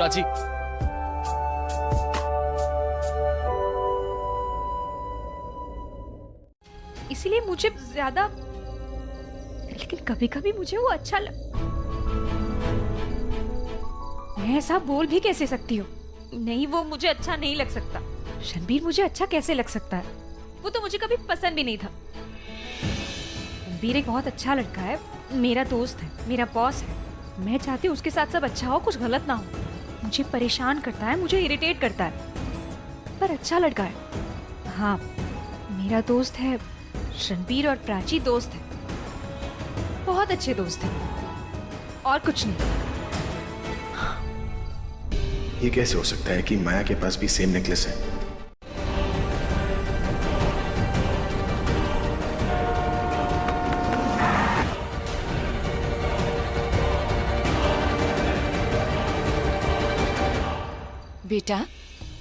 प्राची। इसीलिए मुझे ज्यादा, लेकिन कभी कभी मुझे वो अच्छा मैं ऐसा बोल भी कैसे सकती हूँ? नहीं, वो मुझे अच्छा नहीं लग सकता। रणबीर मुझे अच्छा कैसे लग सकता है? वो तो मुझे कभी पसंद भी नहीं था। रणबीर एक बहुत अच्छा लड़का है, मेरा दोस्त है, मेरा बॉस है। मैं चाहती हूँ उसके साथ सब अच्छा हो, कुछ गलत ना हो। मुझे परेशान करता है, मुझे इरिटेट करता है, पर अच्छा लड़का है। हाँ, मेरा दोस्त है। रणबीर और प्राची दोस्त है, बहुत अच्छे दोस्त हैं, और कुछ नहीं। ये कैसे हो सकता है कि माया के पास भी सेम नेकलेस है? बेटा,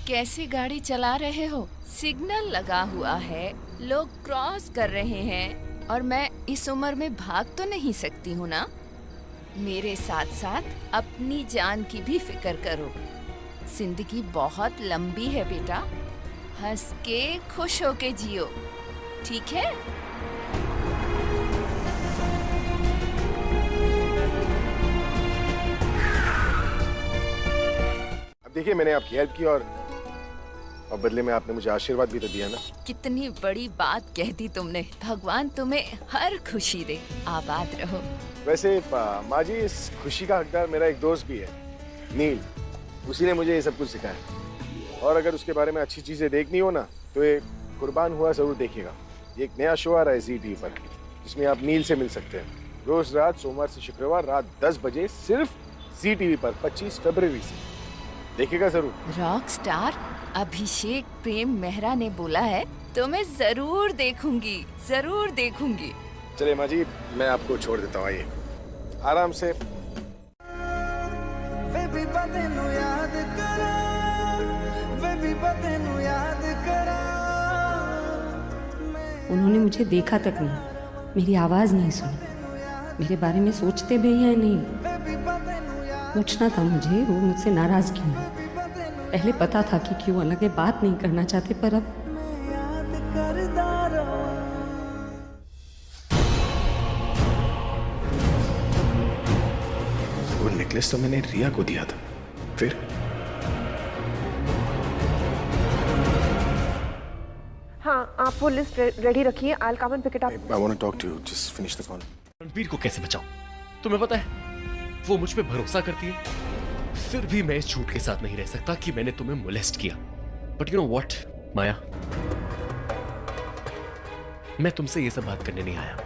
कैसे गाड़ी चला रहे हो? सिग्नल लगा हुआ है, लोग क्रॉस कर रहे हैं, और मैं इस उम्र में भाग तो नहीं सकती हूँ ना। मेरे साथ साथ अपनी जान की भी फिक्र करो। जिंदगी बहुत लंबी है बेटा, हंस के खुश होके जियो, ठीक है? अब देखिए, मैंने आपकी हेल्प की और बदले में आपने मुझे आशीर्वाद भी तो दिया ना। कितनी बड़ी बात कह दी तुमने। भगवान तुम्हें हर खुशी दे, आबाद रहो। वैसे माँ जी, इस खुशी का हकदार मेरा एक दोस्त भी है, नील। उसी ने मुझे ये सब कुछ सिखाया, और अगर उसके बारे में अच्छी चीजें देखनी हो ना, तो ये कुर्बान हुआ जरूर देखिएगा। ये एक नया शो आ रहा है जी टीवी पर, जिसमें आप नील से मिल सकते हैं रोज रात, सोमवार से शुक्रवार रात 10 बजे, सिर्फ जी टीवी पर 25 फरवरी से। देखिएगा जरूर। रॉक स्टार अभिषेक प्रेम मेहरा ने बोला है तो मैं जरूर देखूंगी, जरूर देखूंगी। चलिए माँ जी, मैं आपको छोड़ देता हूँ, आइए आराम से। उन्होंने मुझे देखा तक नहीं, मेरी आवाज नहीं सुनी, मेरे बारे में सोचते भी या नहीं। पूछना था मुझे वो मुझसे नाराज क्यों है। पहले पता था कि क्यों अलग बात नहीं करना चाहते, पर अब वो नेकलेस तो मैंने रिया को दिया था। फिर हाँ, आप वो लिस्ट रेडी रखिए। I'll come and pick it up. I want to talk to you. Just finish the call. Ranbir को कैसे बचाऊं? तुम्हें पता है, वो मुझ पे भरोसा करती है, फिर भी मैं इस झूठ के साथ नहीं रह सकता कि मैंने तुम्हें मोलेस्ट किया। बट यू नो व्हाट माया, मैं तुमसे ये सब बात करने नहीं आया।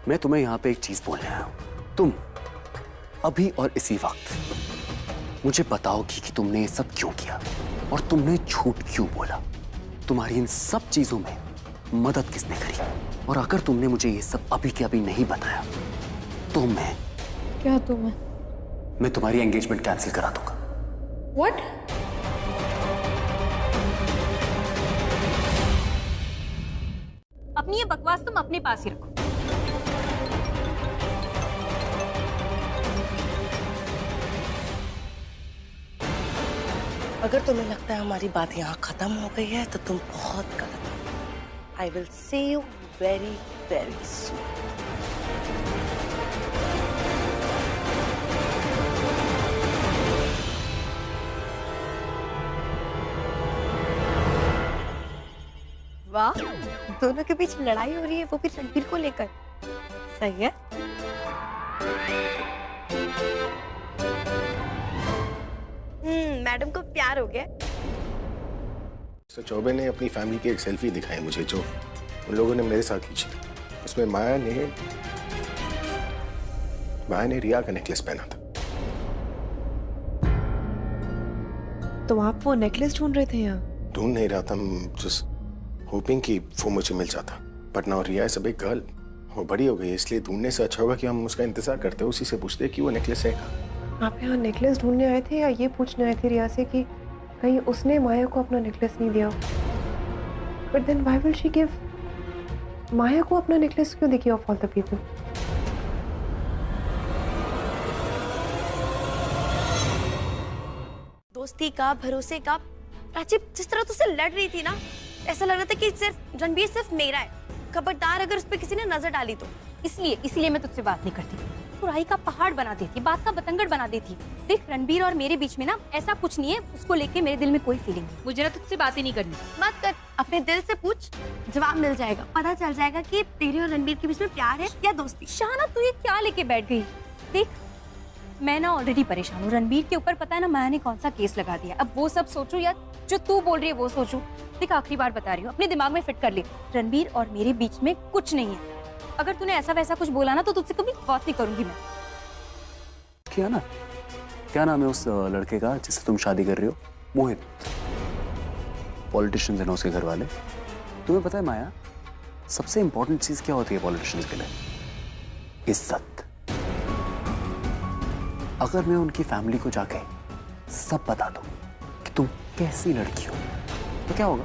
मैं तुम्हें यहाँ पे एक चीज बोलने आया हूं। तुम अभी और इसी वक्त मुझे बताओगी कि तुमने ये सब क्यों किया और तुमने झूठ क्यों बोला। तुम्हारी इन सब चीजों में मदद किसने करी? और अगर तुमने मुझे ये सब अभी के अभी नहीं बताया तो मैं तुम्हारी एंगेजमेंट कैंसिल करा दूंगा। व्हाट? अपनी ये बकवास तुम अपने पास ही रखो। अगर तुम्हें लगता है हमारी बात यहाँ खत्म हो गई है तो तुम बहुत गलत हो। I will see you very, very soon. वाह, दोनों के बीच लड़ाई हो रही है, वो भी रणबीर को लेकर। सही है। मैडम को प्यार हो गया। मिस्टर चौबे ने अपनी फैमिली की एक सेल्फी दिखाई मुझे, जो उन लोगों ने मेरे साथ खींची थी। उसमें माया ने रिया का नेकलेस पहना था। तो आप वो नेकलेस ढूंढ रहे थे यहाँ? ढूंढ नहीं रहा था, जस्ट होपिंग कि वो मुझे मिल जाता। But now Riya is a big girl, वो बड़ी हो गई, इसलिए ढूंढने से अच्छा होगा कि हम उसका इंतजार करते, उसी से पूछते कि वो नेकलेस है कहाँ। आप यहाँ नेकलेस ढूंढने आए थे या ये पूछने आए थे रिया से कि कहीं उसने माया को अपना नेकलेस नहीं दिया? But then why will she give Maya को अपना नेकलेस क्यों देगी ऑफ ऑल द पीपल? दोस्ती का, भरोसे का। प्राची, जिस तरह तुझसे लड़ रही थी ना, ऐसा लग रहा था कि सिर्फ रणबीर सिर्फ मेरा है। खबरदार अगर उस पर किसी ने नजर डाली तो। इसलिए मैं तुझसे बात नहीं करती। तू राही का पहाड़ बना देती, बात का बतंगड़ बना देती। देख, रणबीर और मेरे बीच में ना ऐसा कुछ नहीं है, उसको लेके मेरे दिल में कोई फीलिंग नहीं। मुझे ना तुझसे बात ही नहीं करनी। मत कर, अपने दिल से पूछ, जवाब मिल जाएगा। पता चल जाएगा कि तेरे और रणबीर के बीच में प्यार है या दोस्ती। शाना, तू ये क्या लेके बैठ गई? देख, मैं ना ऑलरेडी परेशान हूँ। रणबीर के ऊपर पता है ना माया ने कौन सा केस लगा दिया। अब वो सब सोचूं या जो तू बोल रही है वो सोचूं? देख, आखिरी बार बता रही हूँ, अपने दिमाग में फिट कर ले। रणबीर और मेरे बीच में कुछ नहीं है। अगर तूने ऐसा वैसा कुछ बोला ना तो तुझसे कभी बात नहीं करूंगी मैं। क्या नाम है उस लड़के का जिससे तुम शादी कर रही हो? मोहित। पॉलिटिशियंस है ना उसके घर वाले। तुम्हें पता है माया, सबसे इंपॉर्टेंट चीज क्या होती है पॉलिटिशियंस के लिए? इज्जत। अगर मैं उनकी फैमिली को जाके सब बता दूं कि तुम कैसी लड़की हो तो क्या होगा?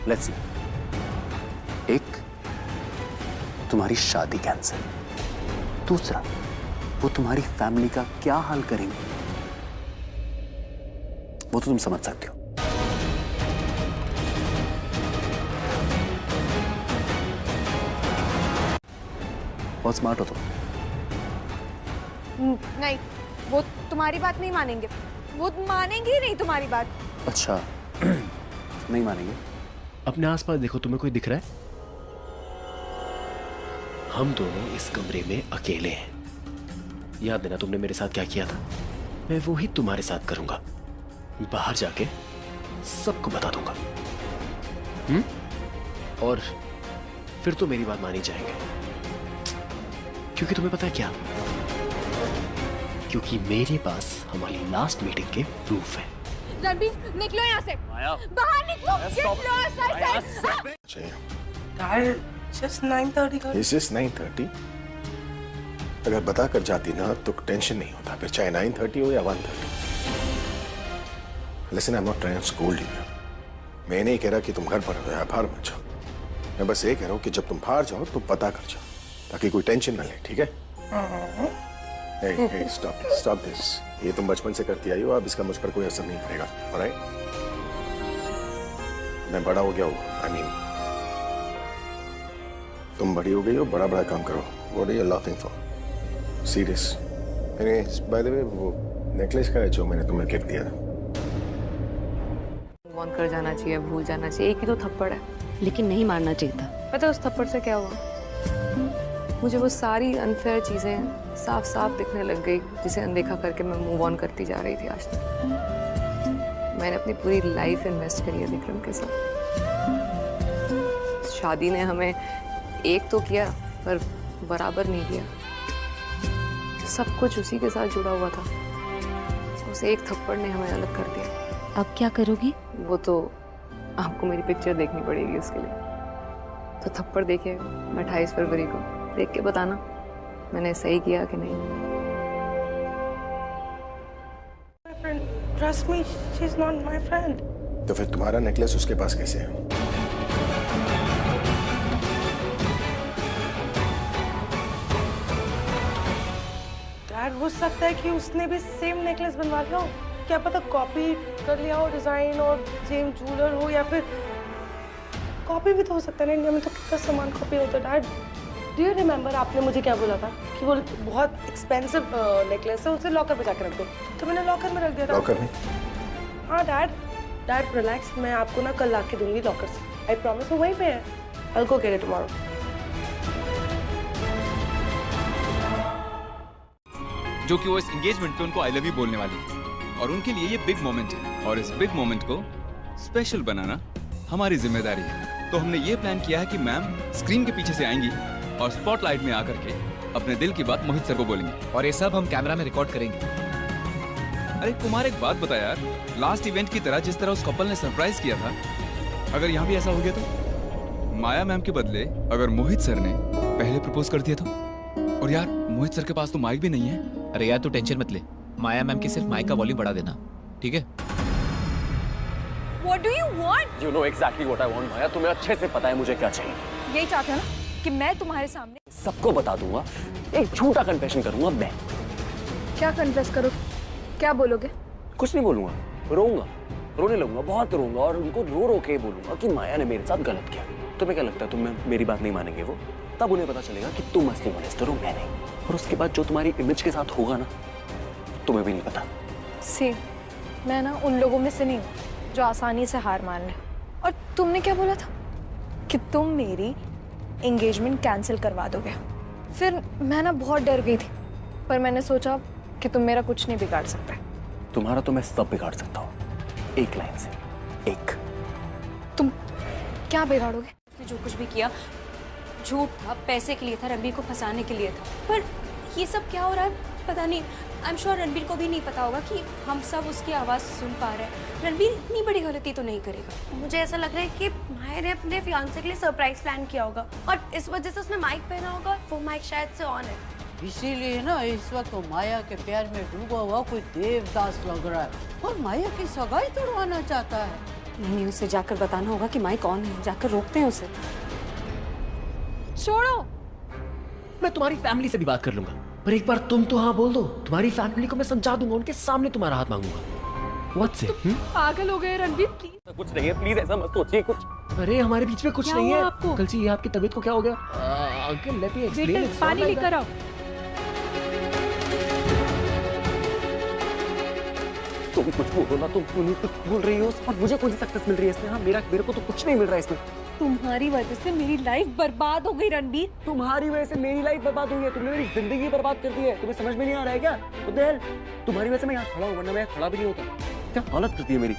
Let's see. एक, तुम्हारी शादी कैंसिल। दूसरा, वो तुम्हारी फैमिली का क्या हाल करेंगे वो तो तुम समझ सकते हो। बहुत स्मार्ट हो तुम। नहीं, वो तुम्हारी बात नहीं मानेंगे। वो मानेंगे ही नहीं तुम्हारी बात। अच्छा नहीं मानेंगे? अपने आसपास देखो, तुम्हें कोई दिख रहा है? हम दोनों इस कमरे में अकेले हैं। याद है ना तुमने मेरे साथ क्या किया था? मैं वो ही तुम्हारे साथ करूंगा। बाहर जाके सबको बता दूंगा। और फिर तो मेरी बात मानी जाएंगे, क्योंकि तुम्हें पता है क्या? क्योंकि मेरे पास हमारी लास्ट मीटिंग के प्रूफ है। रणबीर, निकलो यहाँ से। बाहर निकलो। Dad, just 9:30. It's just 9:30. अगर बता कर जाती ना तो टेंशन नहीं होता, फिर चाहे 9:30 हो या 1:30। Listen, I'm not trying to scold you. मैं नहीं कह रहा कि तुम घर पर रहो या बाहर मत जाओ। मैं बस ये कह रहा हूँ कि जब तुम बाहर जाओ तो पता कर जाओ, ताकि कोई टेंशन ना ले, ठीक है? Hey, stop this. ये तुम बचपन से करती आई हो, अब इसका मुझ पर कोई असर नहीं पड़ेगा, alright? मैं बड़ा हो गया हूँ, I mean, तुम बड़ी हो गई हो, बड़ा काम करो। What are you laughing for? Serious. Anyways, by the way, वो नेकलेस का है जो मैंने तुम्हें गिफ्ट दिया था। फोन कर जाना चाहिए, भूल जाना चाहिए। एक ही तो थप्पड़ है। लेकिन नहीं मारना चाहिए था। पता है उस थप्पड़ से क्या हुआ? मुझे वो सारी अनफेयर चीजें साफ साफ दिखने लग गई, जिसे अनदेखा करके मैं मूव ऑन करती जा रही थी आज तक। मैंने अपनी पूरी लाइफ इन्वेस्ट करी है विक्रम के साथ। शादी ने हमें एक तो किया पर बराबर नहीं किया। सब कुछ उसी के साथ जुड़ा हुआ था। उस एक थप्पड़ ने हमें अलग कर दिया। अब क्या करोगी? वो तो आपको मेरी पिक्चर देखनी पड़ेगी उसके लिए। तो थप्पड़ देखिए 28 फरवरी को, देख के बताना मैंने सही किया कि नहीं। Trust me, she's not my friend. तो फिर तुम्हारा नेकलेस उसके पास कैसे है? Dad, हो सकता है कि उसने भी सेम नेकलेस बनवा लिया हो। क्या पता कॉपी कर लिया हो डिजाइन और सेम ज्वेलर हो, या फिर कॉपी भी तो हो सकता है ना। इंडिया में तो कितना सामान कॉपी होता है। डैड, डू यू रिमेम्बर आपने मुझे क्या बोला था कि वो बहुत एक्सपेंसिव नेकलेस है, उसे लॉकर में जाकर रख दो। तो मैंने लॉकर में रख दिया था। लॉकर में? हाँ डैड रिलैक्स, मैं आपको ना कल ला के दूंगी लॉकर से। आई प्रॉमिस, वो वहीं पे है। I will go get it tomorrow. जो कि वो इस एंगेजमेंट पे उनको आई लव यू बोलने वाली है, और उनके लिए ये बिग मोमेंट है, और इस बिग मोमेंट को स्पेशल बनाना हमारी जिम्मेदारी है। तो हमने ये प्लान किया है कि मैम स्क्रीन के पीछे से आएंगी और स्पॉटलाइट में आकर के अपने दिल की बात मोहित सर को बोलेंगे, और ये सब हम कैमरा में रिकॉर्ड करेंगे। अरे कुमार, एक बात बता यार, लास्ट इवेंट की तरह जिस तरह उस कपल ने सरप्राइज किया था, अगर यहाँ भी ऐसा हो गया तो माया मैम के बदले अगर मोहित सर ने पहले प्रपोज कर दिया तो? और यार मोहित सर के पास तो माइक भी नहीं है। अरे यार तू टेंशन मत ले, माया मैम की सिर्फ माइक का वॉल्यूम बढ़ा देना, ठीक है? What do you want? You know exactly what I want, माया। तुम्हें अच्छे से पता है मुझे क्या चाहिए। यही चाहते हो ना कि मैं तुम्हारे सामने सबको बता दूंगा, एक झूठा कन्फेशन करूंगा मैं। क्या कन्फेस करो? क्या बोलोगे? कुछ नहीं बोलूंगा, रोऊंगा, रोने लगूंगा, बहुत रोऊंगा और उनको रो रो के बोलूंगा कि माया ने मेरे साथ गलत किया। तुम्हें क्या लगता है तुम्हें मेरी बात नहीं मानेंगे वो? तब उन्हें पता चलेगा कि तुम असली मॉलेस्टर हो, मैं नहीं। और उसके बाद जो तुम्हारी इमेज के साथ होगा ना, तुम्हें भी नहीं पता। सी, मैं ना उन लोगों में से नहीं हूँ जो आसानी से हार मान ले। और तुमने क्या बोला था कि तुम मेरी एंगेजमेंट कैंसिल करवा दोगे। फिर मैं ना बहुत डर गई थी, पर मैंने सोचा कि तुम मेरा कुछ नहीं बिगाड़ सकते। तुम्हारा तो मैं सब बिगाड़ सकता हूँ, एक लाइन से, एक। तुम क्या बिगाड़ोगे? उसने जो कुछ भी किया झूठ था, पैसे के लिए था, रणबीर को फंसाने के लिए था। पर ये सब क्या हो रहा है पता नहीं। आई एम श्योर रणबीर को भी नहीं पता होगा कि हम सब उसकी आवाज़ सुन पा रहे हैं। रणबीर इतनी बड़ी गलती तो नहीं करेगा। मुझे ऐसा लग रहा है कि माया ने अपने फियांसे के लिए सरप्राइज प्लान किया होगा और इस वजह से उसने माइक पहना होगा। वो माइक शायद से ऑन है, इसीलिए ना इस वक्त तो माया के प्यार में डूबा हुआ कोई देवदास लग रहा है और माया की सगाई तोड़वाना चाहता है। नहीं, उसे जाकर बताना होगा कि माइक ऑन है। जाकर रोकते हैं उसे। छोड़ो। मैं तुम्हारी फैमिली से भी बात कर लूंगा, पर एक बार तुम तो हाँ बोल दो, तुम्हारी फैमिली को मैं समझा दूंगा, उनके सामने तुम्हारा हाथ मांगूंगा। What's it? पागल हो गए रणबीर, प्लीज। कुछ नहीं है, प्लीज ऐसा मत सोचिए कुछ। अरे हमारे बीच में कुछ क्या नहीं हुआ है। आपको? कल जी आपकी तबीयत को क्या हो गया? Uncle let me explain. बेटे पानी लेकर आओ। तुम कुछ बोलो ना, तुम क्यों नहीं कुछ बोल रही हो? और मुझे कौन सी सक्सेस मिल रही है इसमें? हाँ, मेरे को तो कुछ नहीं मिल रहा है इसमें। तुम्हारी वजह से मेरी लाइफ बर्बाद हो गई रणबीर। तुम्हारी वजह से मेरी लाइफ बर्बाद हुई है, तुमने मेरी जिंदगी बर्बाद कर दी है। तुम्हें समझ में नहीं आ रहा है क्या? तुम्हारी वजह से मैं यहाँ खड़ा हूँ, वरना मैं खड़ा भी नहीं होता। क्या हालत कर दी है मेरी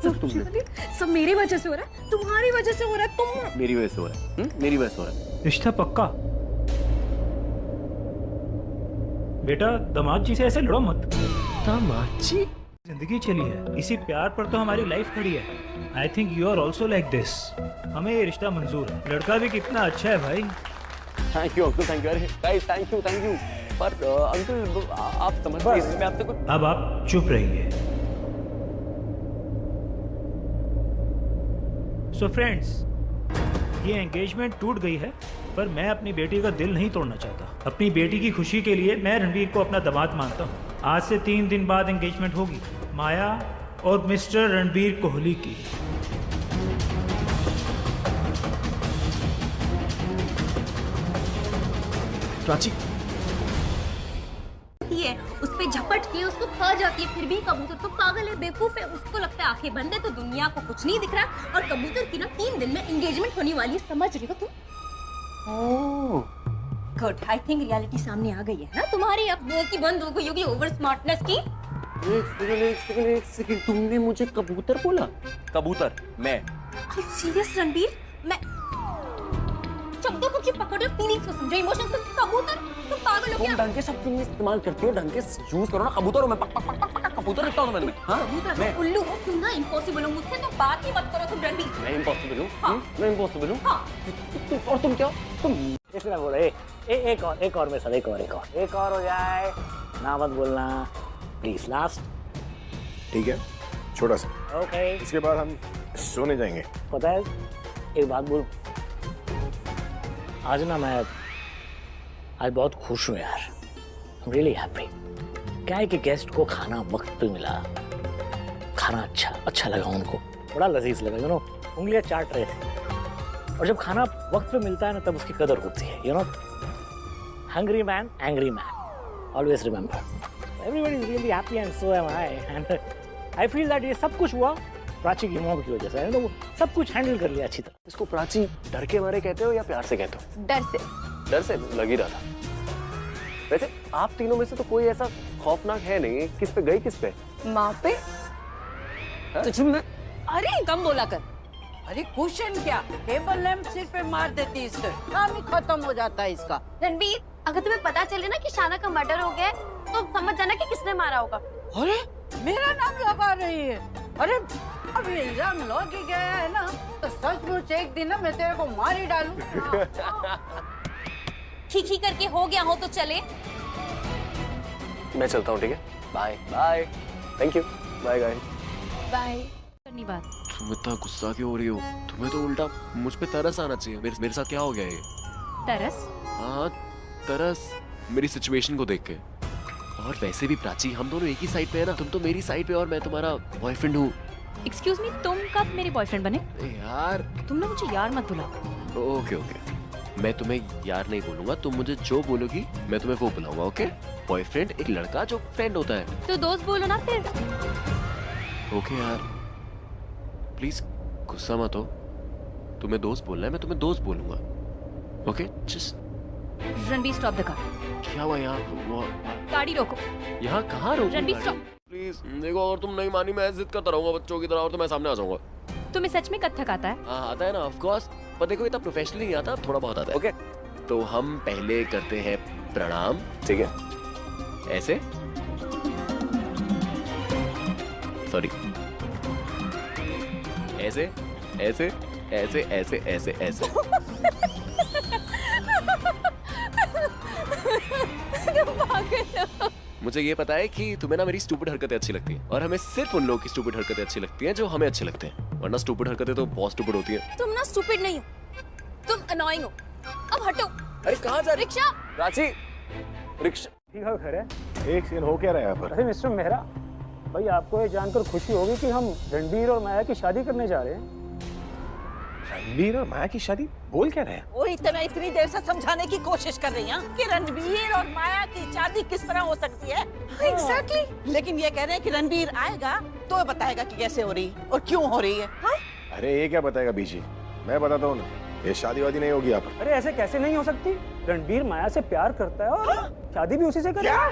सिर्फ तुमने। सब मेरी वजह से हो रहा है, तुम्हारी वजह से हो रहा है। तुम मेरी वजह से हो रहा है, मेरी वजह से हो रहा है। रिश्ता पक्का। बेटा दामाद जी से ऐसे लड़ो मत। दामाद जी? जिंदगी चली है, इसी प्यार पर तो हमारी लाइफ खड़ी है। I think you are also like this. हमें ये रिश्ता मंजूर है। लड़का भी कितना अच्छा है भाई। Thank you uncle, thank you. अरे गाइस थैंक यू। पर अंकल आप समझ रहे हैं, मैं आपसे कुछ। अब आप चुप रहिए। सो फ्रेंड्स, ये एंगेजमेंट टूट गई है, पर मैं अपनी बेटी का दिल नहीं तोड़ना चाहता। अपनी बेटी की खुशी के लिए मैं रणबीर को अपना दामाद मानता हूँ। आज से 3 दिन बाद एंगेजमेंट होगी, माया और मिस्टर रणबीर कोहली की। प्राची है, उस पे झपट के उसको खा जाती है, फिर भी कबूतर तो पागल है, बेवकूफ है। उसको लगता है आंखें बंद है तो दुनिया को कुछ नहीं दिख रहा। और कबूतर की ना 3 दिन में एंगेजमेंट होने वाली है, समझ रही हो तुम? गुड, आई थिंक रियलिटी सामने आ गई है ना तुम्हारी। अब बोलती बंद हो गई होगी ओवर स्मार्टनेस की। एक सेकंड, तुमने मुझे कबूतर बोला? कबूतर मैं? सीरियस रणबीर? मैं शब्दों को क्यों पकड़ रहे हो? फीलिंग्स को समझो, इमोशंस को। कबूतर? तुम पागल हो क्या? तुम ढंग के शब्द क्यों इस्तेमाल करती हो? ढंग के यूज करो ना। कबूतर हूं मैं, पक पक पक पक कबूतर लिखता हूं मैंने। हां मैं उल्लू हूं, तुम ना इम्पॉसिबल हो। मुझसे तो बात ही मत करो तुम रणबीर। मैं इम्पॉसिबल हूं? मैं इम्पॉसिबल हूं? हां। और तुम क्या? तुम इसने बोला एक और मेरे साथ, एक और हो जाए ना, मत बोलना प्लीज। लास्ट ठीक है, छोटा सा। ओके, इसके बाद हम सोने जाएंगे। पता है एक बात बोल, आज ना मैं आज बहुत खुश हूँ यार। I'm really happy। क्या है कि गेस्ट को खाना वक्त पे मिला, खाना अच्छा लगा उनको, बड़ा लजीज लगा। यू नो, उंगलियां चाट रहे थे। और जब खाना वक्त पे मिलता है ना, तब उसकी कदर होती है। You know, hungry man, angry man, always remember। Everybody is really happy and so am I। And I feel that ये सब कुछ हुआ प्राची की मौत की वजह से। तो वो सब कुछ हैंडल कर लिया अच्छी तरह। इसको प्राची डर के मारे कहते हो या प्यार से कहते हो? डर से लग ही रहा था। वैसे आप तीनों में से तो कोई ऐसा खौफनाक है नहीं। किस पे गई? किस पे? माँ पे। अरे कम बोला कर। अरे क्वेश्चन क्या, टेबल लैंप सिर पे मार देती, इसका काम ही खत्म हो जाता है इसका। रणबीर, अगर तुम्हें पता चले ना कि शाना का मर्डर हो गया तो समझ जाना कि किसने मारा होगा। अरे मेरा नाम लगा रही है? अरे अब इल्जाम लग ही गया है ना, तो सचमुच एक दिन ना मैं तेरे को मार ही डालूं। खी करके हो गया हो तो चले। मैं चलता हूँ, ठीक है? Bye bye, thank you, bye guys. Bye. धन्यवाद। तुम इतना गुस्सा क्यों हो रही हो? तुम्हें तो उल्टा मुझ पे तरस आना चाहिए। मेरे साथ क्या हो गया ये? तरस? हाँ तरस, मेरी सिचुएशन को देख के। और वैसे भी प्राची, हम दोनों एक ही साइड पे है ना। तुम तो मेरी साइड पे और मैं तुम्हारा बॉयफ्रेंड हूँ। एक्सक्यूज मी, तुम कब मेरे बॉयफ्रेंड बने? यार तुम ना मुझे यार मत बुलाओ। ओके ओके, मैं तुम्हें यार नहीं बोलूंगा। तुम मुझे जो बोलोगी मैं तुम्हें वो बुलाऊंगा। ओके? बॉयफ्रेंड एक लड़का जो फ्रेंड होता है। तो दोस्त बोलो ना फिर। ओके यार, प्लीज गुस्सा मत हो। तुम्हें दोस्त बोलना है, मैं तुम्हें दोस्त बोलूंगा। Okay? Just Ranbir, stop the car. क्या हुआ यहाँ? वो गाड़ी रोको। यहाँ कहाँ रोकूं? रणबीर स्टॉप। प्लीज देखो, अगर तुम नहीं मानी मैं जिद करता रहूंगा बच्चों की तरह, और तो मैं सामने आ जाऊंगा। तुम्हें सच में कथक आता है? हाँ आता है ना, ऑफ कोर्स। पर देखो इतना प्रोफेशनली नहीं आता, थोड़ा बहुत आता है। ओके? तो हम पहले करते हैं प्रणाम, ठीक है? ऐसे, सॉरी, ऐसे ऐसे ऐसे ऐसे ऐसे ऐसे। मुझे ये पता है कि तुम्हें ना मेरी स्टूपिड हरकतें अच्छी लगती हैं, और हमें सिर्फ उन लोगों की स्टूपिड हरकतें अच्छी लगती हैं जो हमें अच्छे लगते हैं, वरना स्टूपिड हरकतें तो बहुत स्टूपिड होती हैं। तुम ना स्टूपिड नहीं हो, तुम अनोइंग हो। अब हटो। अरे कहाँ जा रही? रिक्शा। प्राची, रिक्शा। ठीक है, घर है। एक सीन हो क्या रहा है यहाँ पर? अरे मिस्टर मेहरा भाई, आपको ये जानकर खुशी होगी कि हम रणबीर और माया की शादी करने जा रहे हैं। रणबीर और माया की शादी? बोल क्या रहे हैं? वही तो मैं इतनी देर से समझाने की कोशिश कर रही हूँ कि रणबीर और माया की शादी किस तरह हो सकती है। एग्जैक्टली। लेकिन ये कह रहे हैं कि रणबीर आएगा तो बताएगा कि कैसे हो रही है और क्यों हो रही है। हाँ? अरे ये क्या बताएगा बीजी? मैं बताता हूँ ना, ये शादी वादी नहीं होगी यहाँ पर। अरे ऐसे कैसे नहीं हो सकती? रणबीर माया से प्यार करता है और शादी भी उसी से करेगा।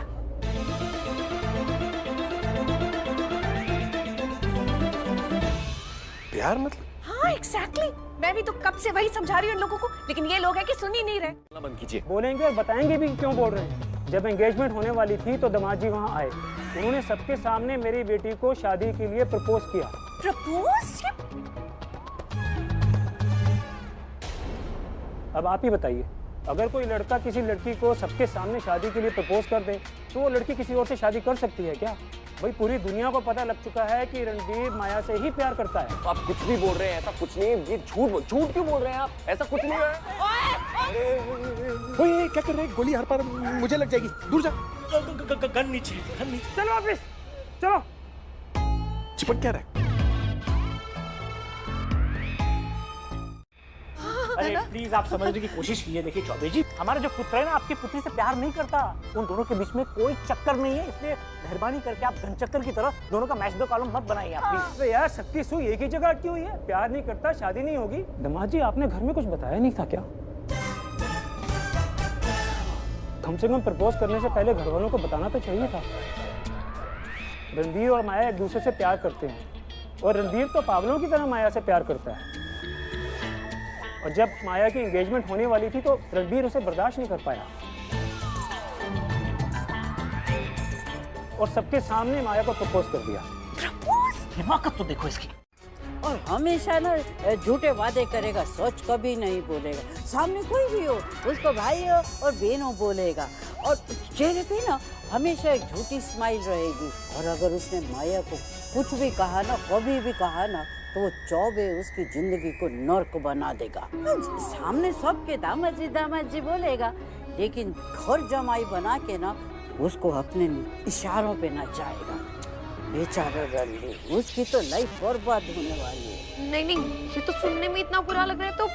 प्यार मतलब? हाँ एग्जैक्टली। मैं भी तो कब से वही समझा रही हूँ इन लोगों को, लेकिन ये लोग हैं कि सुन ही नहीं रहे। बंद कीजिए। बोलेंगे और बताएंगे भी क्यों बोल रहे हैं। जब एंगेजमेंट होने वाली थी तो दामाद जी वहाँ आए, उन्होंने सबके सामने मेरी बेटी को शादी के लिए प्रपोज किया। प्रपोज? अब आप ही बताइए, अगर कोई लड़का किसी लड़की को सबके सामने शादी के लिए प्रपोज कर दे तो वो लड़की किसी और से शादी कर सकती है क्या? भाई पूरी दुनिया को पता लग चुका है कि रणबीर माया से ही प्यार करता है। आप कुछ भी बोल रहे हैं, ऐसा कुछ नहीं है। ये झूठ क्यों बोल रहे हैं आप? ऐसा कुछ नहीं है। ओए क्या कर रहे हैं? गोली हर पार मुझे लग जाएगी, दूर जा। गन नीचे, गन नीचे। चलो वापिस, चलो। चिपक क्या रहा है? अरे प्लीज आप समझने की कोशिश कीजिए। देखिए चौबे जी, हमारा जो पुत्र है ना आपकी पुत्री से प्यार नहीं करता। उन दोनों के बीच में कोई चक्कर नहीं है, इसलिए मेहरबानी करके आप घनचक्कर की तरह दोनों का मैच दो कॉलम मत बनाइए आप प्लीज। अरे यार शक्ति सुई एक ही जगह अटकी हुई है। प्यार नहीं करता, शादी नहीं होगी। दामाद जी आपने घर में कुछ बताया नहीं था क्या? कम से कम प्रपोज करने से पहले घर वालों को बताना तो चाहिए था। रणबीर और माया एक दूसरे से प्यार करते हैं और रणबीर तो पागलों की तरह माया से प्यार करता है। और जब माया की एंगेजमेंट होने वाली थी तो रणबीर उसे बर्दाश्त नहीं कर पाया और सबके सामने माया को प्रपोज कर दिया। हिमाकत तो देखो इसकी। और हमेशा ना झूठे वादे करेगा, सच कभी नहीं बोलेगा। सामने कोई भी हो उसको भाई हो और बहनों बोलेगा, और चेहरे पे ना हमेशा एक झूठी स्माइल रहेगी। और अगर उसने माया को कुछ भी कहा ना, कभी भी कहा ना, तो वो चौबे उसकी जिंदगी को नर्क बना देगा। सामने सबके दामाद जी बोलेगा, लेकिन घर जमाई बना के ना उसको अपने इशारों पे नचाएगा। बेचारा रणबीर, उसकी तो लाइफ बर्बाद होने वाली है। नहीं नहीं, ये तो सुनने में इतना बुरा लग रहा है। तो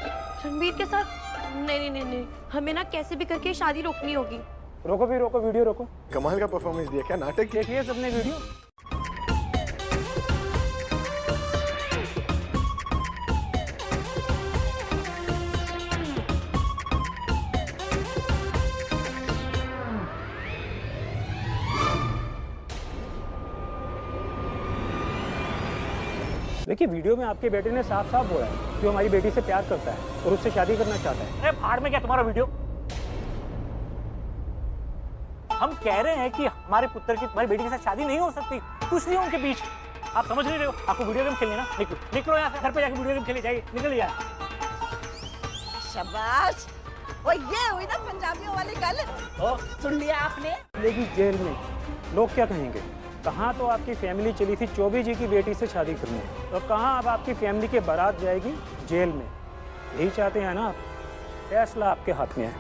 रणबीर के साथ नहीं, हमें ना कैसे भी करके शादी रोकनी होगी। रोको भी रोको, वीडियो रोको। कमाल का परफॉर्मेंस दिया, क्या नाटक देखिए सबने वीडियो। देखिए वीडियो में आपके बेटे ने साफ साफ बोला है कि वो हमारी बेटी से प्यार करता है और उससे शादी करना चाहता है। अरे भाड़ में क्या तुम्हारा वीडियो? हम कह रहे हैं कि हमारे पुत्र की तुम्हारी बेटी के साथ शादी नहीं हो सकती, कुछ नहीं उनके बीच। आप समझ नहीं रहे हो? आपको वीडियो गेम खेलनी है ना? निकलो यहाँ से, घर पे जाके वीडियो गेम खेली जाएगी। निकल यार। शाबाश, वो ये हुई ना पंजाबियों वाली गल। सुन लिया आपने? लेकिन जेल में लोग क्या कहेंगे? कहाँ तो आपकी फैमिली चली थी चौबे जी की बेटी से शादी करने, और कहाँ अब आपकी फैमिली के बारात जाएगी जेल में। यही चाहते हैं ना आप? फैसला आपके हाथ में है।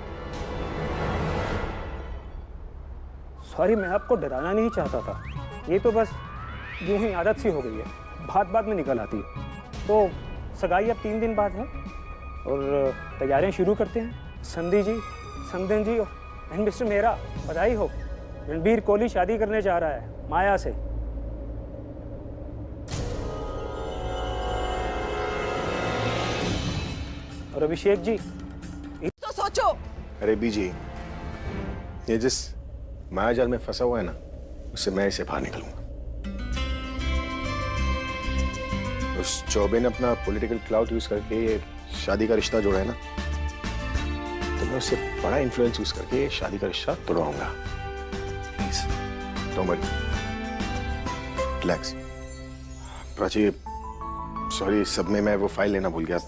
सॉरी, मैं आपको डराना नहीं चाहता था। ये तो बस यूं ही आदत सी हो गई है, बात बात में निकल आती है। तो सगाई अब 3 दिन बाद है और तैयारियां शुरू करते हैं। संधि जी, समदन जी एंड मिस्टर मेहरा, बधाई हो। रणबीर कोहली शादी करने जा रहा है माया से। और अभिषेक जी तो सोचो। अरे बीजी, ये जिस मायाजाल में फंसा हुआ है ना, उससे मैं इसे बाहर निकलूंगा। उस चौबे ने अपना पॉलिटिकल क्लाउड यूज करके ये शादी का रिश्ता जोड़ा है ना, तो मैं उससे बड़ा इन्फ्लुएंस यूज करके शादी का रिश्ता तोड़वाऊंगा। Please don't worry, relax. Prachi, sorry, सब में मैं वो फाइल लेना भूल गया।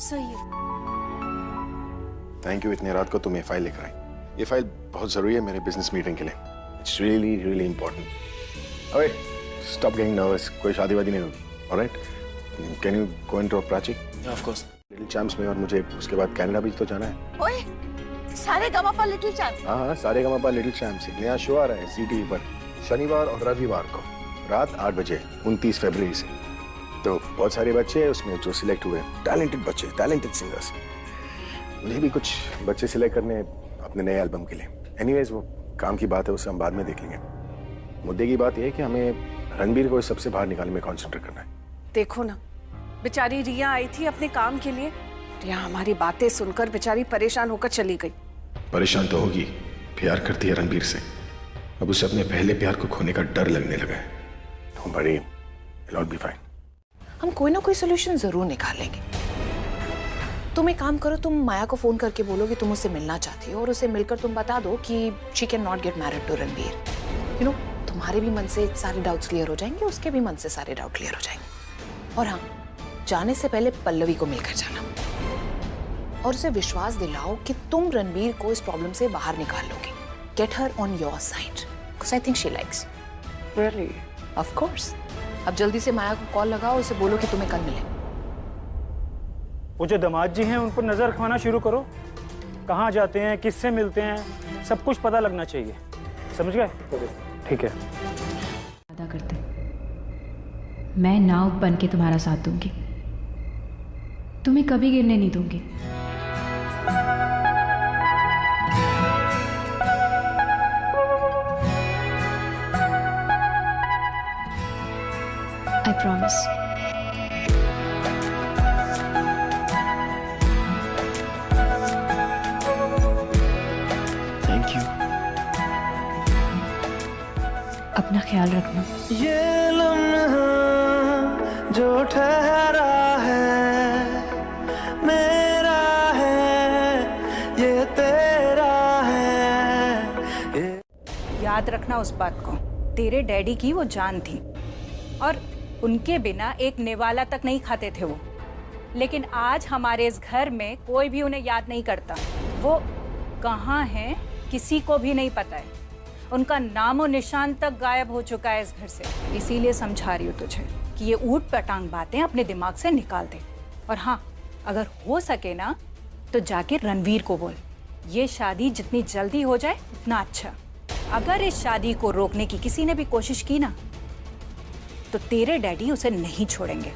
थैंक यू, इतनी रात को तुम ये फाइल लेकर आई। ये फाइल बहुत जरूरी है मेरे बिजनेस मीटिंग के लिए। It's really really important. Okay, stop getting nervous. कोई शादी वादी नहीं होगी। Alright, can you go and drop Prachi? Of course. Little champs में, और मुझे उसके बाद कनाडा भी तो जाना है। ओए, सारे गमापा लिटिल चैम्प्स? हाँ, सारे गमापा लिटिल चैम्प्स एक नया शो आ रहा है सीटीवी पर, शनिवार और रविवार को रात 8 बजे 29 फरवरी से। तो बहुत सारे बच्चे हैं उसमें जो सिलेक्ट हुए, टैलेंटेड बच्चे, टैलेंटेड सिंगर्स। मुझे भी कुछ बच्चे सिलेक्ट करने अपने नए एल्बम के लिए। एनीवेज, वो काम की बात है, उससे हम बाद में देख लेंगे। मुद्दे की बात यह है कि हमें रणबीर को इस सबसे बाहर निकालने में कॉन्सेंट्रेट करना है। देखो ना, बेचारी रिया आई थी अपने काम के लिए। रिया हमारी बातें सुनकर बेचारी परेशान होकर चली गई। परेशान तो होगी, प्यार करती है रणबीर से। अब उसे अपने पहले प्यार को खोने का डर लगने लगा है। बड़ी, it'll all be fine। हम कोई ना कोई सोल्यूशन जरूर निकालेंगे। तुम एक काम करो, तुम माया को फोन करके बोलो कि तुम उससे मिलना चाहती हो, और उसे मिलकर तुम बता दो कि she can not get married to Ranbir. You know, तुम्हारे भी मन से सारे डाउट्स क्लियर हो जाएंगे, उसके भी मन से सारे डाउट क्लियर हो जाएंगे। और हाँ, जाने से पहले पल्लवी को मिलकर जाना और उसे विश्वास दिलाओ कि तुम रणबीर को इस प्रॉब्लम से बाहर निकाल लोगे। Get her on your side, because I think she likes. Really? Of course. अब जल्दी से माया को कॉल लगाओ, उसे बोलो कि तुम्हें कल मिले। वो जो दामाद जी हैं उन पर नजर रखवाना शुरू करो। कहाँ जाते हैं, किससे मिलते हैं, सब कुछ पता लगना चाहिए। समझ गए? ठीक है। वादा करते, मैं नाव बन के तुम्हारा साथ दूंगी, तुम्हें कभी गिरने नहीं दूंगी। I promise. अपना ख्याल रखना। ये लम्हा जो ठहरा है मेरा है, ये तेरा है। याद रखना उस बात को, तेरे डैडी की वो जान थी और उनके बिना एक निवाला तक नहीं खाते थे वो। लेकिन आज हमारे इस घर में कोई भी उन्हें याद नहीं करता। वो कहाँ हैं किसी को भी नहीं पता है। उनका नामो निशान तक गायब हो चुका है इस घर से। इसीलिए समझा रही हूँ तुझे कि ये ऊट पटांग बातें अपने दिमाग से निकाल दे। और हाँ, अगर हो सके ना तो जाके रणवीर को बोल, ये शादी जितनी जल्दी हो जाए उतना अच्छा। अगर इस शादी को रोकने की किसी ने भी कोशिश की ना तो तेरे डैडी उसे नहीं छोड़ेंगे।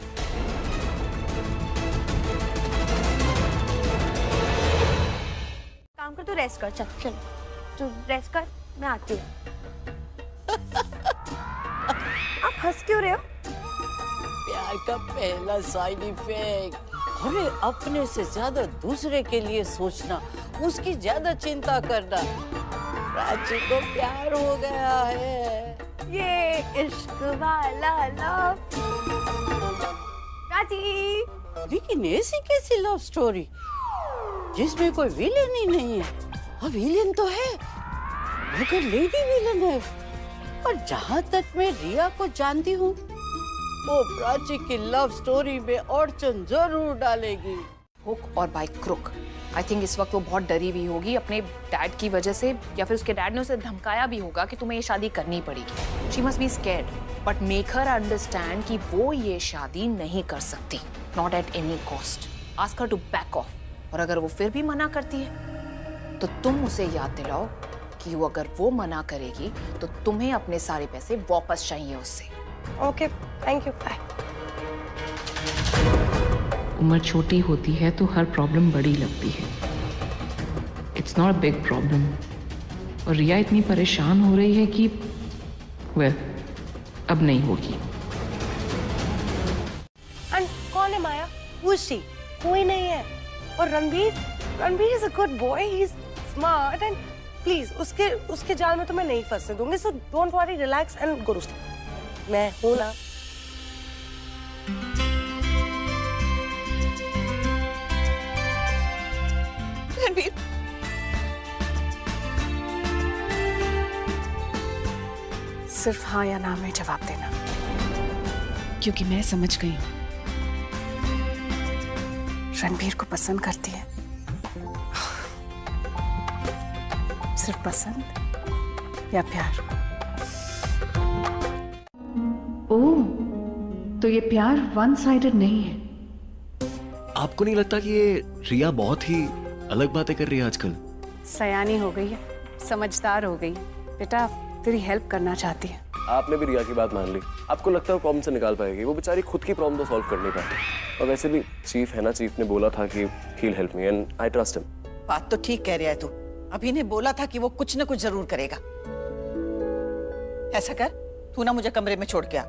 काम कर, तू रेस्ट कर। चल चल, तू रेस्ट कर, मैं आती हूँ। आप हंस क्यों रहे हो? प्यार का पहला साइड इफेक्ट। अरे अपने से ज्यादा दूसरे के लिए सोचना, उसकी ज्यादा चिंता करना। प्राची को प्यार हो गया है। ये इश्क वाला लव। प्राची, लेकिन ऐसी कैसी लव स्टोरी जिसमें कोई विलेन ही नहीं है? अब विलेन तो है मगर लेडी विलेन है। और जहाँ तक मैं रिया को जानती हूँ, वो प्राची की लव स्टोरी में अड़चन जरूर डालेगी। हुक और बाय क्रुक। आई थिंक इस वक्त वो बहुत डरी हुई होगी अपने डैड की वजह से, या फिर उसके डैड ने उसे धमकाया भी होगा कि तुम्हें ये शादी करनी पड़ेगी। She must be scared, but make her understand कि वो ये शादी नहीं कर सकती, not at any cost. Ask her to back off. और अगर वो फिर भी मना करती है तो तुम उसे याद दिलाओ कि वो अगर वो मना करेगी तो तुम्हें अपने सारे पैसे वापस चाहिए उससे। Okay, thank you, bye. उम्र छोटी होती है तो हर प्रॉब्लम बड़ी लगती है। It's not a big problem. और रिया इतनी परेशान हो रही है कि वेल अब नहीं होगी। एंड कौन है माया? Who is she? कोई नहीं है। और Ranbir is a good boy, he is smart and please उसके जाल में तो मैं नहीं फंसने दूंगी। So don't worry, relax and go to sleep. मैं हूं ना। रणबीर, सिर्फ हाँ या ना में जवाब देना, क्योंकि मैं समझ गई हूं रणबीर को पसंद करती है। सिर्फ पसंद या प्यार? ओह, तो ये प्यार वन साइडेड नहीं है। आपको नहीं लगता कि ये रिया बहुत ही अलग बातें कर रही है आजकल? सयानी हो गई है, समझदार हो गई बेटा, तेरी हेल्प करना चाहती है। आपने भी रिया की बात मान ली। आपको लगता है वो प्रॉब्लम से निकाल पाएगी? वो बेचारी खुद की प्रॉब्लम तो सॉल्व कर नहीं पाती। और वैसे भी चीफ है ना, चीफ ने बोला था कि he will help me and I trust him. बात तो ठीक कह रहा है तू। अभी ने बोला था कि वो कुछ न कुछ जरूर करेगा। ऐसा कर, तू ना मुझे कमरे में छोड़ के आ।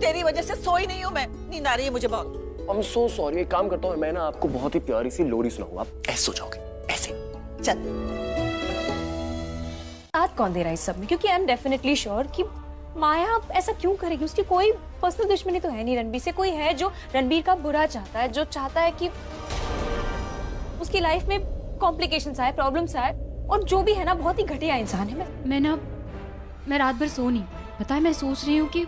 तेरी वजह से सोई नहीं हूँ मैं, नींद आ रही है मुझे बहुत। I'm so sorry। एक काम करता हूँ, मैं ना आपको बहुत ही प्यारी सी लोरी सुनाऊंगा, आप ऐसे सो जाओगे, ऐसे। चल। साथ कौन दे रहा है इस सब में? क्योंकि आई एम डेफिनेटली श्योर कि माया ऐसा क्यों करेगी। उसकी कोई पर्सनल दुश्मनी तो है नहीं रणबीर से। कोई है जो रणबीर का बुरा चाहता है, जो चाहता है कि उसकी लाइफ में कॉम्प्लिकेशंस आए, प्रॉब्लम्स आए, और जो भी है ना बहुत ही घटिया इंसान है। मैं रात भर सो नहीं। पता है, मैं सोच रही हूँ कि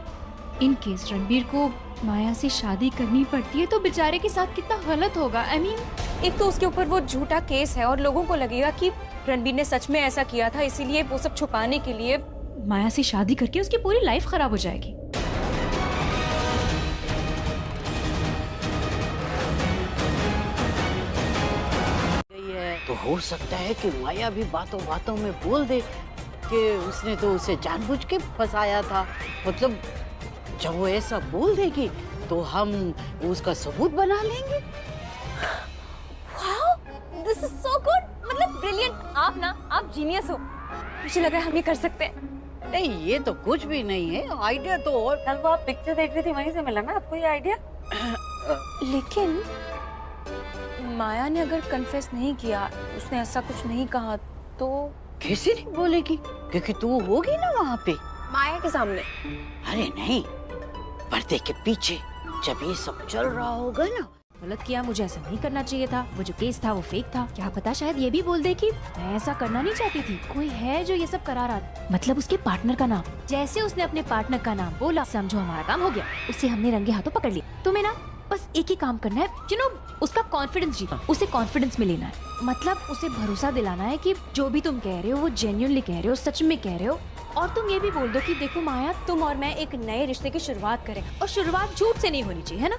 इन केस रणबीर को माया से शादी करनी पड़ती है तो बेचारे के साथ कितना गलत होगा। आई मीन, एक तो उसके ऊपर वो झूठा केस है और लोगों को लगेगा कि रणबीर ने सच में ऐसा किया था, इसीलिए वो सब छुपाने के लिए माया से शादी करके उसकी पूरी लाइफ खराब हो जाएगी। तो हो सकता है कि माया भी बातों बातों में बोल दे कि उसने तो उसे जानबूझ के फंसाया था। मतलब जब वो ऐसा बोल देगी तो हम उसका सबूत बना लेंगे। Wow, this is so good. मतलब ब्रिलियंट। आप जीनियस हो। मुझे लग रहा है हम ये कर सकते हैं। नहीं, ये तो कुछ भी नहीं है, आइडिया तो। और कल वो आप पिक्चर देख रही थी, वहीं से मिला ना आपको ये आइडिया? लेकिन माया ने अगर कन्फेस नहीं किया, उसने ऐसा कुछ नहीं कहा, तो कैसे नहीं बोलेगी? क्योंकि तू होगी ना वहाँ पे, माया के सामने। अरे नहीं, पर्दे के पीछे जब ये सब चल रहा होगा ना। गलत किया, मुझे ऐसा नहीं करना चाहिए था। वो जो केस था वो फेक था। क्या पता शायद ये भी बोल दे कि मैं ऐसा करना नहीं चाहती थी। कोई है जो ये सब करा रहा था, मतलब उसके पार्टनर का नाम। जैसे उसने अपने पार्टनर का नाम बोला, समझो हमारा काम हो गया। उसे हमने रंगे हाथों पकड़ लिया। तुम्हें ना बस एक ही काम करना है, उसका कॉन्फिडेंस जीतना। उसे कॉन्फिडेंस में लेना है, मतलब उसे भरोसा दिलाना है कि जो भी तुम कह रहे हो वो जेन्युइनली कह रहे हो, सच में कह रहे हो। और तुम ये भी बोल दो कि देखो माया, तुम और मैं एक नए रिश्ते की शुरुआत करें, और शुरुआत झूठ से नहीं होनी चाहिए, है ना?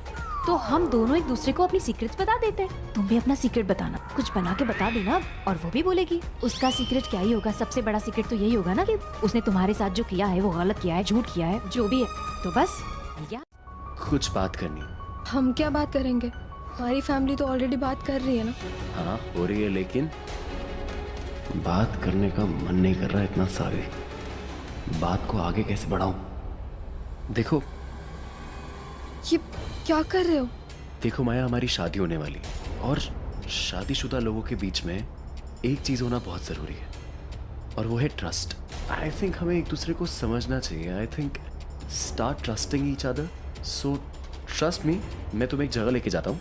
तो हम दोनों एक दूसरे को अपनी सीक्रेट्स बता देते हैं। तुम भी अपना सीक्रेट बताना, कुछ बना के बता देना, और वो भी बोलेगी। उसका सीक्रेट क्या ही होगा, सबसे बड़ा सीक्रेट तो यही होगा ना कि उसने तुम्हारे साथ जो किया है वो गलत किया है, झूठ किया है, जो भी है। तो बस कुछ बात करनी। हम क्या बात करेंगे? हमारी फैमिली तो ऑलरेडी बात कर रही है ना। हाँ हो रही है, लेकिन बात करने का मन नहीं कर रहा इतना सारे। बात को आगे कैसे बढ़ाऊं? देखो, ये क्या कर रहे हो? देखो माया, हमारी शादी होने वाली है, और शादीशुदा लोगों के बीच में एक चीज होना बहुत जरूरी है, और वो है ट्रस्ट। आई थिंक हमें एक दूसरे को समझना चाहिए। I think start trusting each other. So trust me, मैं तुम्हें एक जगह लेके जाता हूँ,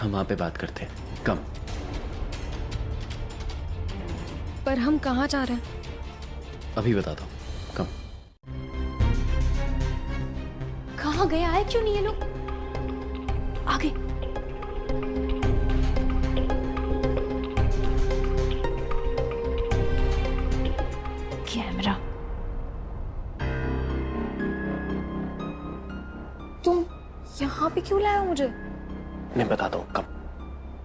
हम वहां पे बात करते हैं। कम। पर हम कहाँ जा रहे हैं? अभी बताता हूँ, कम। कहाँ गए? आए क्यों नहीं ये लोग? आगे। कैमरा। तुम यहाँ पे क्यों लाए हो मुझे? मैं बताता हूँ, come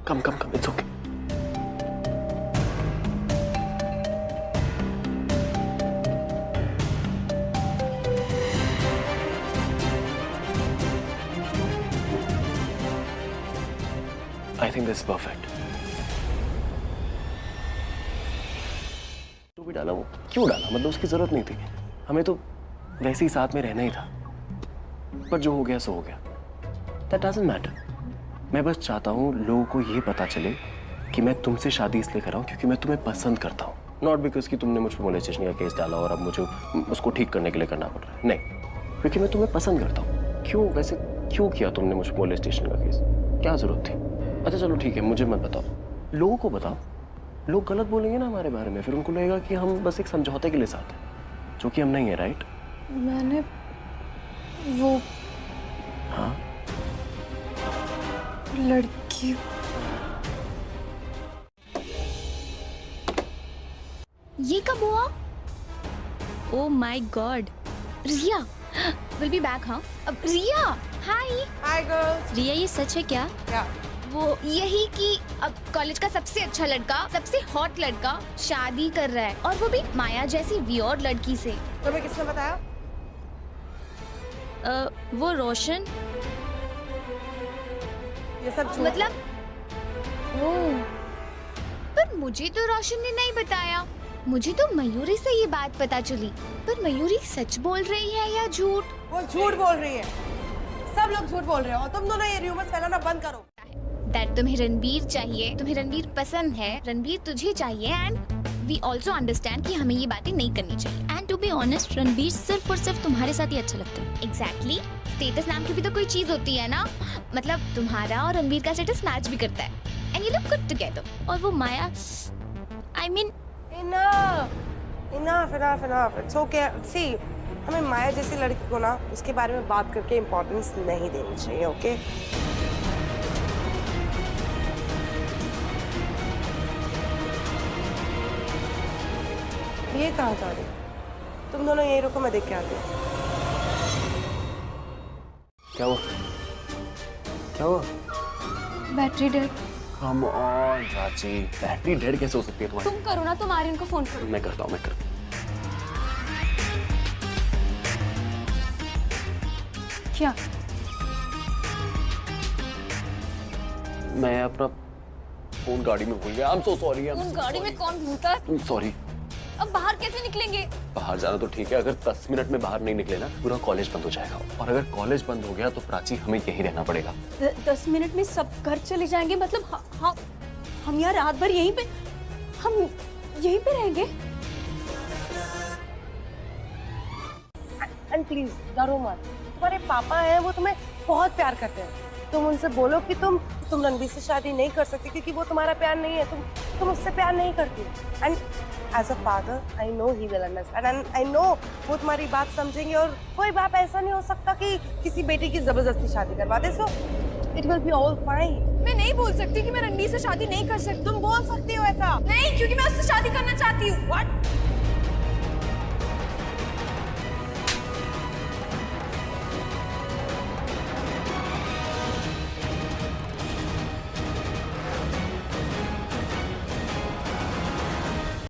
come come come. It's okay. I think this perfect. तो भी डाला वो क्यों डाला, मतलब उसकी जरूरत नहीं थी, हमें तो वैसे ही साथ में रहना ही था। पर जो हो गया सो हो गया, दैट डजंट मैटर। मैं बस चाहता हूँ लोगों को ये पता चले कि मैं तुमसे शादी इसलिए कर रहा हूँ क्योंकि मैं तुम्हें पसंद करता हूँ, नॉट बिकॉज कि तुमने मुझ पर मोलेस्टेशन का केस डाला और अब मुझे उसको ठीक करने के लिए करना पड़ रहा है। नहीं, क्योंकि मैं तुम्हें पसंद करता हूँ। क्यों वैसे क्यों किया तुमने मुझ पर मोलेस्टेशन का केस, क्या जरूरत थी? अच्छा चलो ठीक है, मुझे मत बताओ, लोगों को बताओ। लोग गलत बोलेंगे ना हमारे बारे में, फिर उनको लगेगा कि हम बस एक समझौते के लिए साथ हैं, जो कि हम नहीं है। राइट? मैंने वो हाँ लड़की ये कब हुआ? Oh my God, Riya will be back. हाँ अब रिया, हाय गर्ल्स। रिया ये सच है क्या? क्या? वो यही कि अब कॉलेज का सबसे अच्छा लड़का, सबसे हॉट लड़का शादी कर रहा है, और वो भी माया जैसी वियर्ड लड़की से। तुम्हें किसने बताया? वो रोशन। ये सब झूठ मतलब ओह, पर मुझे तो रोशन ने नहीं बताया, मुझे तो मयूरी से ये बात पता चली। पर मयूरी सच बोल रही है या झूठ? वो झूठ बोल रही है, सब लोग झूठ बोल रहे हो। तुम दोनों ये र्यूमर्स फैलाना बंद करो। दैट तुम्हें रणबीर चाहिए, तुम्हें रणबीर पसंद है, रणबीर तुझे चाहिए, एंड वी ऑल्सो अंडरस्टैंड कि हमें ये बातें नहीं करनी चाहिए। And to be honest, Ranbir सिर्फ और सिर्फ तुम्हारे साथ ही अच्छा लगता है। एग्जैक्टली, स्टेटस नाम की भी तो कोई चीज होती है ना, मतलब तुम्हारा और रणबीर का स्टेटस मैच भी करता है, and you look good together. और वो Maya, I mean enough, it's okay। See, हमें माया जैसी लड़की को ना उसके बारे में बात करके इम्पोर्टेंस नहीं देनी चाहिए, ओके? ये कहाँ जा रही? तुम दोनों यही रुको, मैं देख के आती हूँ। क्या हुआ? क्या हुआ? Battery dead. Come on Prachi, battery dead कैसे हो सकती है तुम्हारी? तुम करो ना, तुम आर्यन को फोन करो। मैं करता हूँ, मैं करता हूँ। क्या? मैं अपना फोन गाड़ी में भूल गया। I'm so sorry। उन गाड़ी में कौन भूलता है? सॉरी। अब बाहर कैसे निकलेंगे? बाहर जाना तो ठीक है, अगर 10 मिनट में बाहर नहीं निकले ना पूरा कॉलेज बंद हो जाएगा, और अगर कॉलेज बंद हो गया तो प्राची हमें यहीं रहना पड़ेगा। 10 मिनट में सब घर चले जाएंगे, मतलब हम यहाँ रात भर यहीं पे, हम यहीं पे रहेंगे। एंड प्लीज डरो मत, तुम्हारे पापा हैं, वो तुम्हें बहुत प्यार करते हैं। तुम उनसे बोलो कि तुम रणबीर से शादी नहीं कर सकती क्योंकि वो तुम्हारा प्यार नहीं है, तुम उससे प्यार नहीं करती। And as a father I know he will understand, and I know वो तुम्हारी बात समझेंगे, और कोई बाप ऐसा नहीं हो सकता कि किसी बेटी की जबरदस्ती शादी करवा दे। So it will be all fine. मैं नहीं बोल सकती कि मैं रणबीर से शादी नहीं कर सकती। तुम बोल सकती हो ऐसा। नहीं, क्योंकि मैं उससे शादी करना चाहती हूँ। व्हाट?